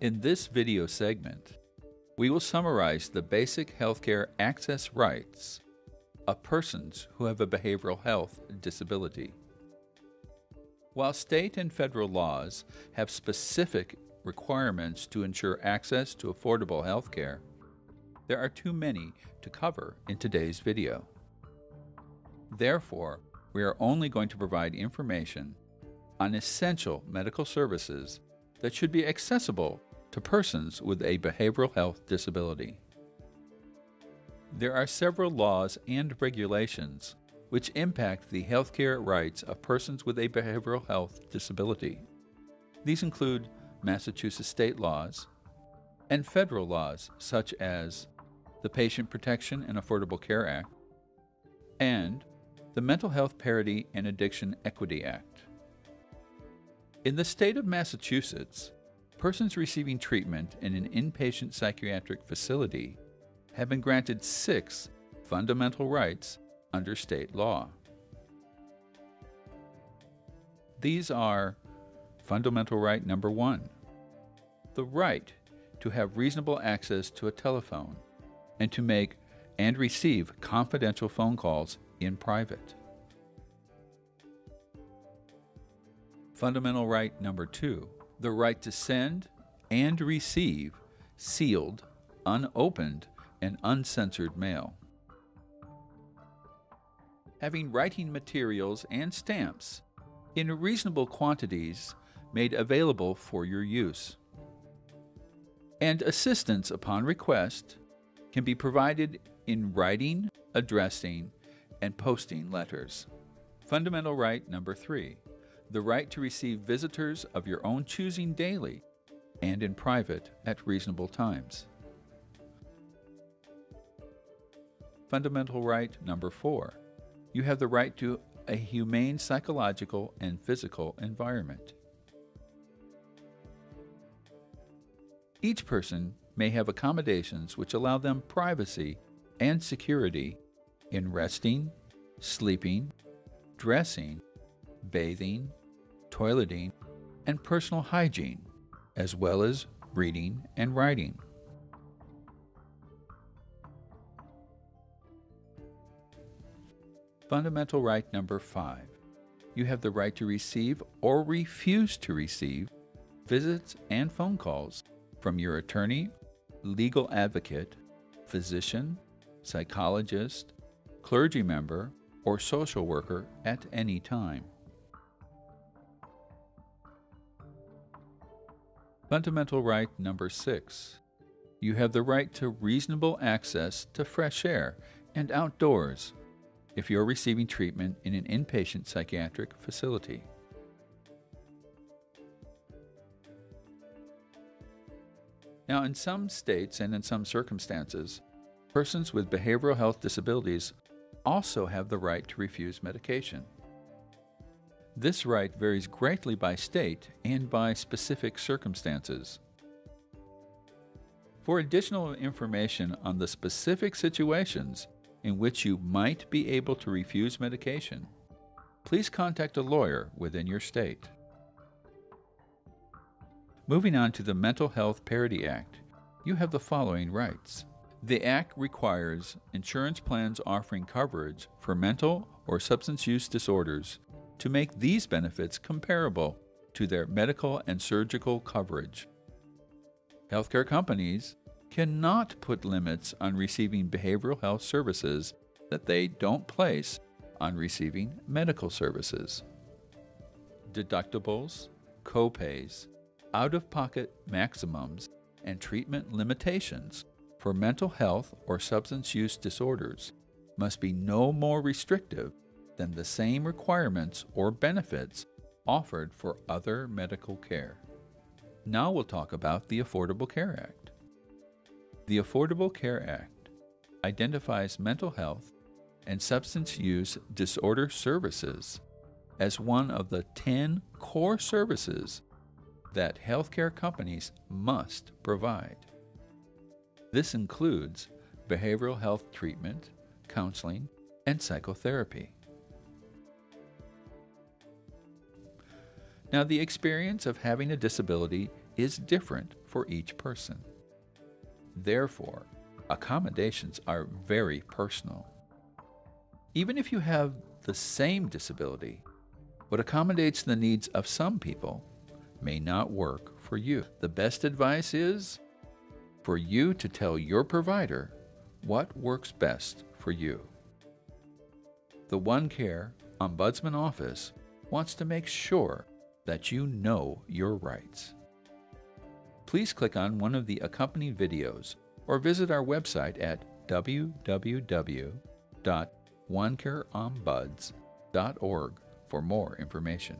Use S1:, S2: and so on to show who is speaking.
S1: In this video segment, we will summarize the basic healthcare access rights of persons who have a behavioral health disability. While state and federal laws have specific requirements to ensure access to affordable healthcare, there are too many to cover in today's video. Therefore, we are only going to provide information on essential medical services that should be accessible to persons with a behavioral health disability. There are several laws and regulations which impact the healthcare rights of persons with a behavioral health disability. These include Massachusetts state laws and federal laws such as the Patient Protection and Affordable Care Act and the Mental Health Parity and Addiction Equity Act. In the state of Massachusetts, persons receiving treatment in an inpatient psychiatric facility have been granted 6 fundamental rights under state law. These are fundamental right number 1, the right to have reasonable access to a telephone and to make and receive confidential phone calls in private. Fundamental right number 2, the right to send and receive sealed, unopened, and uncensored mail. Having writing materials and stamps in reasonable quantities made available for your use. And assistance upon request can be provided in writing, addressing, and posting letters. Fundamental right number 3, the right to receive visitors of your own choosing daily and in private at reasonable times. Fundamental right number 4, you have the right to a humane psychological and physical environment. Each person may have accommodations which allow them privacy and security in resting, sleeping, dressing, bathing, toileting, and personal hygiene, as well as reading and writing. Fundamental right number 5, you have the right to receive or refuse to receive visits and phone calls from your attorney, legal advocate, physician, psychologist, clergy member, or social worker at any time. Fundamental right number 6, you have the right to reasonable access to fresh air and outdoors if you're receiving treatment in an inpatient psychiatric facility. Now, in some states and in some circumstances, persons with behavioral health disabilities also have the right to refuse medication. This right varies greatly by state and by specific circumstances. For additional information on the specific situations in which you might be able to refuse medication, please contact a lawyer within your state. Moving on to the Mental Health Parity Act, you have the following rights. The Act requires insurance plans offering coverage for mental or substance use disorders to make these benefits comparable to their medical and surgical coverage. Healthcare companies cannot put limits on receiving behavioral health services that they don't place on receiving medical services. Deductibles, copays, out-of-pocket maximums, and treatment limitations for mental health or substance use disorders must be no more restrictive than the same requirements or benefits offered for other medical care. Now we'll talk about the Affordable Care Act. The Affordable Care Act identifies mental health and substance use disorder services as one of the 10 core services that healthcare companies must provide. This includes behavioral health treatment, counseling, and psychotherapy. Now, the experience of having a disability is different for each person. Therefore, accommodations are very personal. Even if you have the same disability, what accommodates the needs of some people may not work for you. The best advice is for you to tell your provider what works best for you. The OneCare Ombudsman Office wants to make sure that you know your rights. Please click on one of the accompanying videos or visit our website at www.onecareombuds.org for more information.